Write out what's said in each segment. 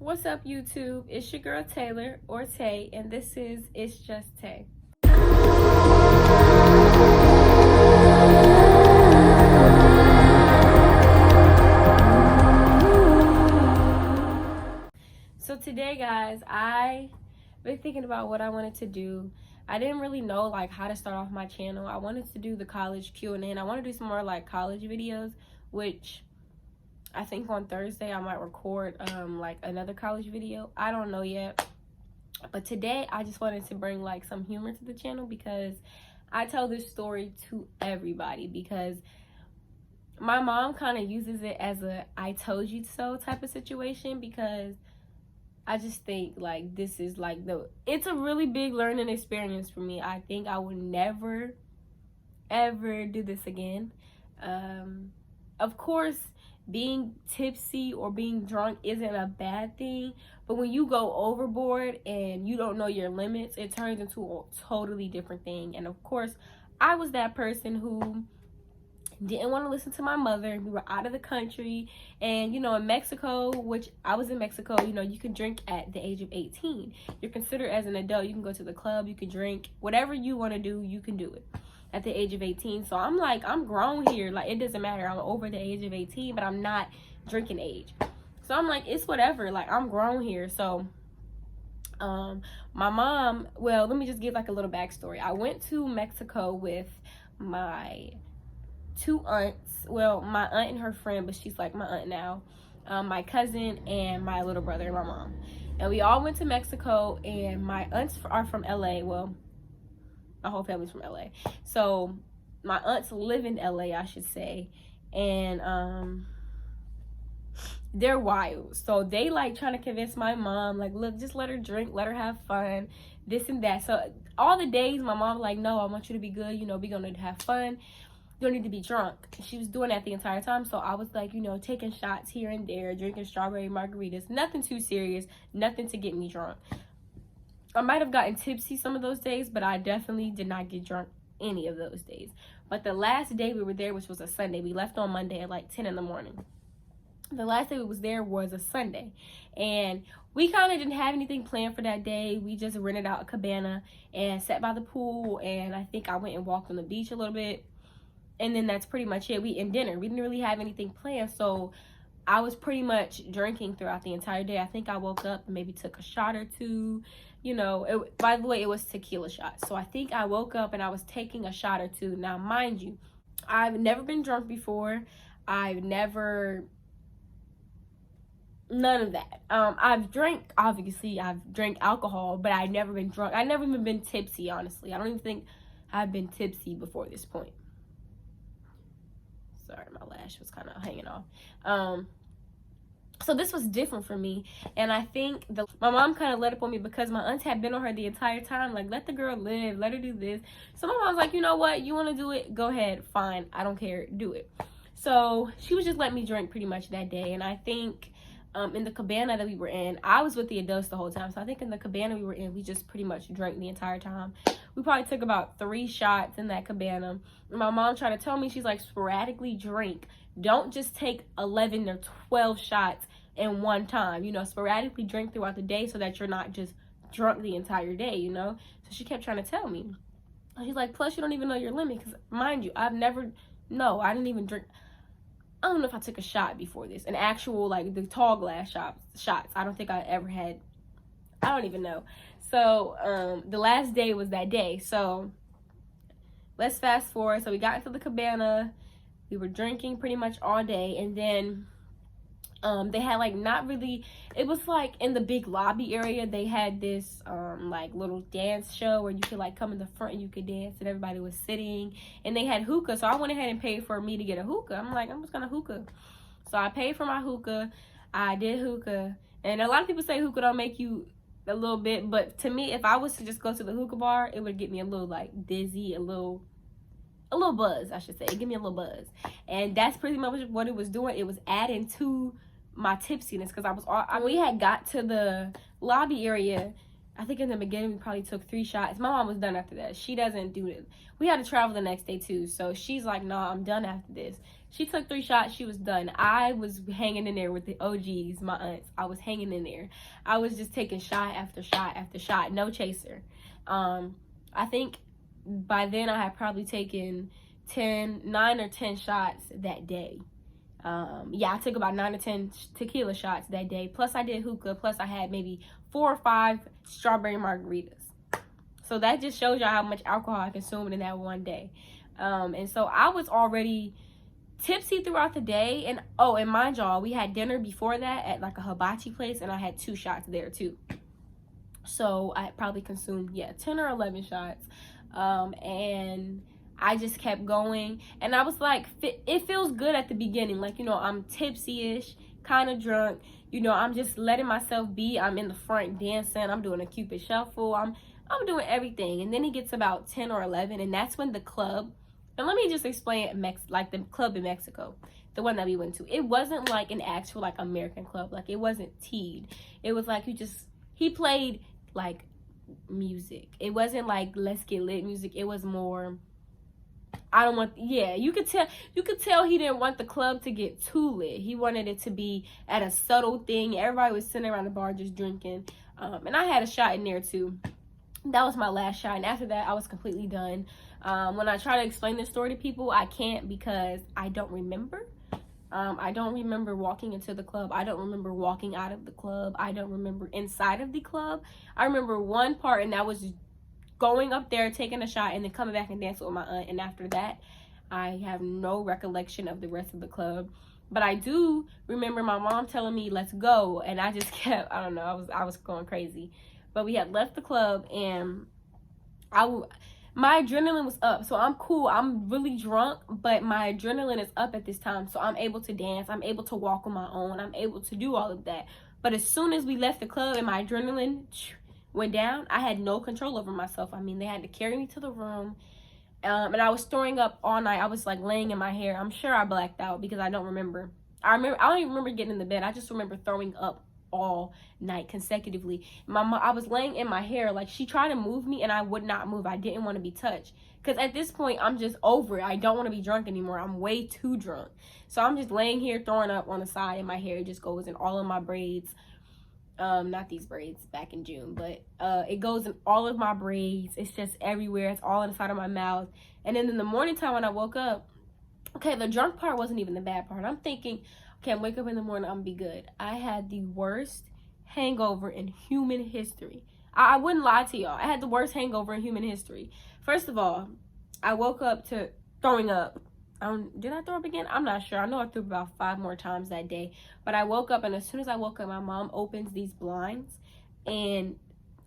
What's up, YouTube? It's your girl Taylor, or Tay, and this is It's Just Tay. So today, guys, I've been thinking about what I wanted to do. I didn't really know how to start off my channel. I wanted to do the college Q&A, and I want to do some more college videos, which I think on Thursday I might record another college video. I don't know yet. But today I just wanted to bring some humor to the channel, because I tell this story to everybody, because my mom kind of uses it as a I told you so type of situation, because I just think this is it's a really big learning experience for me. I think I would never ever do this again. Of course, being tipsy or being drunk isn't a bad thing, but when you go overboard and you don't know your limits, it turns into a totally different thing. And of course, I was that person who didn't want to listen to my mother. We were out of the country, and in Mexico, which I was in Mexico, you can drink at the age of 18. You're considered as an adult. You can go to the club, you can drink, whatever you want to do, you can do it at the age of 18. So I'm grown here. It doesn't matter. I'm over the age of 18, but I'm not drinking age. So I'm it's whatever. I'm grown here. So my mom, well, let me just give a little backstory. I went to Mexico with my two aunts. Well, my aunt and her friend, but she's my aunt now. My cousin and my little brother and my mom. And we all went to Mexico, and my aunts are from LA. Well, my whole family's from LA. So my aunts live in LA, I should say. And they're wild. So they trying to convince my mom, look, just let her drink, let her have fun, this and that. So all the days my mom no, I want you to be good, we're gonna have fun. You don't need to be drunk. She was doing that the entire time. So I was taking shots here and there, drinking strawberry margaritas, nothing too serious, nothing to get me drunk. I might have gotten tipsy some of those days, but I definitely did not get drunk any of those days. But the last day we were there, which was a Sunday, we left on Monday at 10 in the morning. The last day we was there was a Sunday, and we kind of didn't have anything planned for that day. We just rented out a cabana and sat by the pool, and I think I went and walked on the beach a little bit, and then that's pretty much it. We ate dinner. We didn't really have anything planned, so I was pretty much drinking throughout the entire day. I think I woke up and maybe took a shot or two. By the way, it was tequila shots. So I think I woke up and I was taking a shot or two. Now, mind you, I've never been drunk before. None of that. I've drank alcohol, but I've never been drunk. I've never even been tipsy, honestly. I don't even think I've been tipsy before this point. Sorry, my lash was kind of hanging off. So this was different for me, and I think my mom kind of let up on me, because my aunts had been on her the entire time, let the girl live, let her do this. So my mom was you know what, you want to do it, go ahead, fine, I don't care, do it. So she was just letting me drink pretty much that day. And I think in the cabana that we were in, I was with the adults the whole time, so I think in the cabana we were in, we just pretty much drank the entire time. We probably took about 3 shots in that cabana. And my mom tried to tell me, she's sporadically drink. Don't just take 11 or 12 shots in one time. Sporadically drink throughout the day, so that you're not just drunk the entire day, So she kept trying to tell me. She's plus you don't even know your limit, because mind you, I didn't even drink. I don't know if I took a shot before this, an actual the tall glass shots. I don't think I ever had. I don't even know. So the last day was that day. So let's fast forward. So we got into the cabana. We were drinking pretty much all day, and then they had not really, it was in the big lobby area. They had this little dance show where you could come in the front and you could dance, and everybody was sitting, and they had hookah. So I went ahead and paid for me to get a hookah. I'm just gonna hookah. So I paid for my hookah. I did hookah, and a lot of people say hookah don't make you a little bit, but to me, if I was to just go to the hookah bar, it would get me a little dizzy, a little buzz, I should say. It gave me a little buzz, and that's pretty much what it was doing. It was adding to my tipsiness, because we had got to the lobby area. I think in the beginning we probably took 3 shots. My mom was done after that. She doesn't do it. We had to travel the next day too, so she's nah, I'm done after this. She took 3 shots. She was done. I was hanging in there with the OGs, my aunts. I was hanging in there. I was just taking shot after shot after shot. No chaser. I think by then I had probably taken 9 or 10 shots that day. I took about 9 or 10 tequila shots that day. Plus I did hookah. Plus I had maybe 4 or 5 strawberry margaritas. So that just shows y'all how much alcohol I consumed in that one day. And so I was already tipsy throughout the day. And mind y'all, we had dinner before that at like a hibachi place, and I had 2 shots there too. So I probably consumed 10 or 11 shots. And I just kept going, and I was like, it feels good at the beginning, like, you know, I'm tipsy-ish, kind of drunk, you know, I'm just letting myself be. I'm in the front dancing, I'm doing a Cupid shuffle, I'm doing everything. And then it gets about 10 or 11, and that's when the club, and let me just explain like the club in Mexico, the one that we went to, it wasn't like an actual like American club, like it wasn't teed. It was like he played like music. It wasn't like let's get lit music. It was more, you could tell he didn't want the club to get too lit. He wanted it to be at a subtle thing. Everybody was sitting around the bar just drinking. And I had a shot in there too. That was my last shot, and after that I was completely done. When I try to explain this story to people, I can't, because I don't remember. I don't remember walking into the club. I don't remember walking out of the club. I don't remember inside of the club. I remember one part, and that was going up there, taking a shot, and then coming back and dancing with my aunt. And after that, I have no recollection of the rest of the club. But I do remember my mom telling me, let's go. And I just kept, I don't know, I was going crazy. But we had left the club, and my adrenaline was up. So I'm cool. I'm really drunk, but my adrenaline is up at this time. So I'm able to dance. I'm able to walk on my own. I'm able to do all of that. But as soon as we left the club and my adrenaline went down, I had no control over myself. I mean, they had to carry me to the room. And I was throwing up all night. I was like laying in my hair. I'm sure I blacked out because I don't remember. I don't even remember getting in the bed. I just remember throwing up all night consecutively. I was laying in my hair, like she tried to move me and I would not move. I didn't want to be touched, because at this point I'm just over it. I don't want to be drunk anymore. I'm way too drunk. So I'm just laying here throwing up on the side, and my hair just goes in all of my braids. Not these braids back in June, but it goes in all of my braids. It's just everywhere. It's all inside of my mouth. And then in the morning time when I woke up, okay, the drunk part wasn't even the bad part. I'm thinking, okay, I wake up in the morning, I'm gonna be good. I had the worst hangover in human history. I wouldn't lie to y'all. I had the worst hangover in human history. First of all, I woke up to throwing up. Did I throw up again? I'm not sure. I know I threw up about 5 more times that day. But I woke up, and as soon as I woke up, my mom opens these blinds, and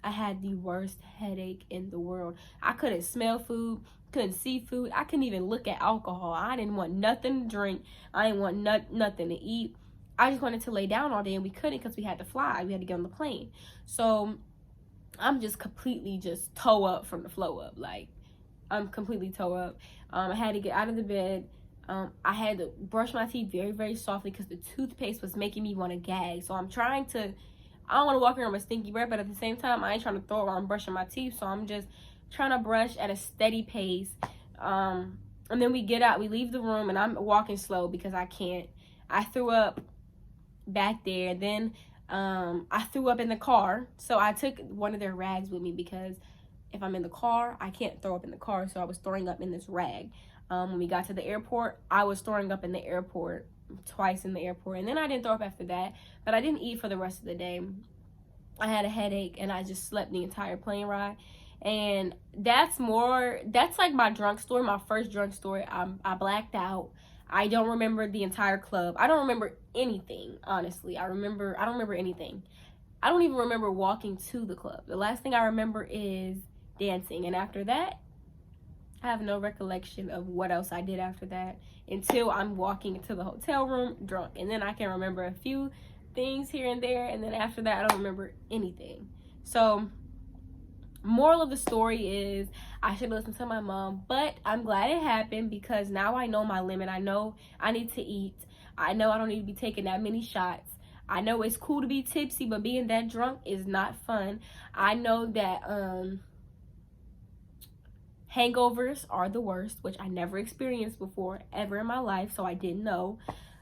I had the worst headache in the world. I couldn't smell food, couldn't see food. I couldn't even look at alcohol. I didn't want nothing to drink. I didn't want nothing to eat. I just wanted to lay down all day, and we couldn't because we had to fly. We had to get on the plane. So I'm just completely just toe up from the flow up. Like, I'm completely toe up. I had to get out of the bed. I had to brush my teeth very, very softly because the toothpaste was making me want to gag. So I'm trying to, I don't want to walk around with stinky breath, but at the same time, I ain't trying to throw it while I'm brushing my teeth. So I'm just trying to brush at a steady pace. And then we get out, we leave the room, and I'm walking slow because I can't. I threw up back there. Then I threw up in the car. So I took one of their rags with me because if I'm in the car, I can't throw up in the car. So I was throwing up in this rag. When we got to the airport, I was throwing up in the airport, twice in the airport. And then I didn't throw up after that, but I didn't eat for the rest of the day. I had a headache, and I just slept the entire plane ride. And that's like my drunk story, my first drunk story. I blacked out. I don't remember the entire club. I don't remember anything, honestly. I don't remember anything. I don't even remember walking to the club. The last thing I remember is dancing. And after that, I have no recollection of what else I did after that until I'm walking into the hotel room drunk. And then I can remember a few things here and there. And then after that, I don't remember anything. So moral of the story is I should listen to my mom, but I'm glad it happened because now I know my limit. I know I need to eat. I know I don't need to be taking that many shots. I know it's cool to be tipsy, but being that drunk is not fun. I know that Hangovers are the worst, which I never experienced before ever in my life, so I didn't know.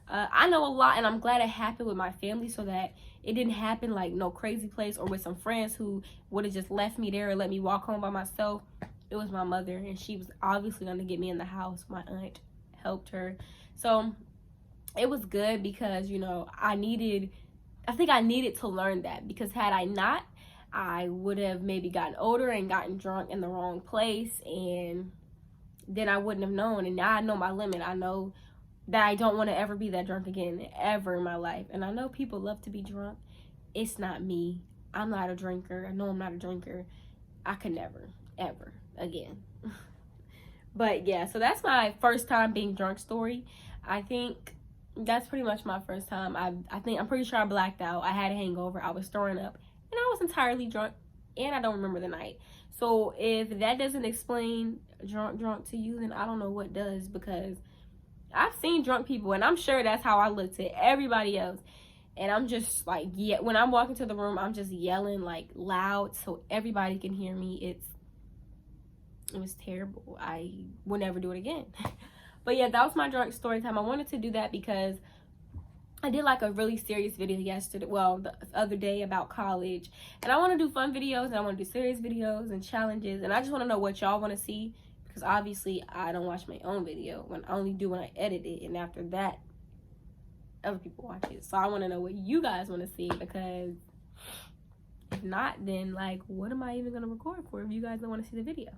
I know a lot, and I'm glad it happened with my family so that it didn't happen like no crazy place or with some friends who would have just left me there and let me walk home by myself. It was my mother, and she was obviously going to get me in the house. My aunt helped her. So it was good because, you know, I think I needed to learn that, because had I not, I would have maybe gotten older and gotten drunk in the wrong place, and then I wouldn't have known. And now I know my limit. I know that I don't want to ever be that drunk again, ever in my life. And I know people love to be drunk. It's not me. I'm not a drinker. I know I'm not a drinker. I could never, ever again. But yeah, so that's my first time being drunk story. I think that's pretty much my first time. I'm pretty sure I blacked out. I had a hangover. I was throwing up, and I was entirely drunk, and I don't remember the night. So if that doesn't explain drunk to you, then I don't know what does, because I've seen drunk people, and I'm sure that's how I look to everybody else. And I'm just like, yeah, when I'm walking to the room, I'm just yelling like loud so everybody can hear me. It was terrible. I will never do it again. But yeah, that was my drunk story time. I wanted to do that because I did like a really serious video yesterday, well, the other day, about college. And I want to do fun videos, and I want to do serious videos and challenges. And I just want to know what y'all want to see, because obviously I don't watch my own video. I only do when I edit it, and after that, other people watch it. So I want to know what you guys want to see, because if not, then like, what am I even going to record for if you guys don't want to see the video?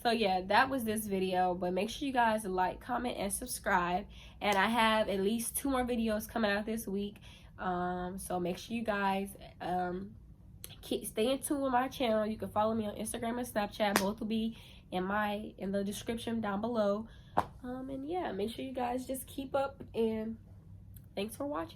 So yeah, that was this video. But make sure you guys like, comment, and subscribe. And I have at least 2 more videos coming out this week. So make sure you guys stay in tune with my channel. You can follow me on Instagram and Snapchat. Both will be in the description down below. And yeah, make sure you guys just keep up, and thanks for watching.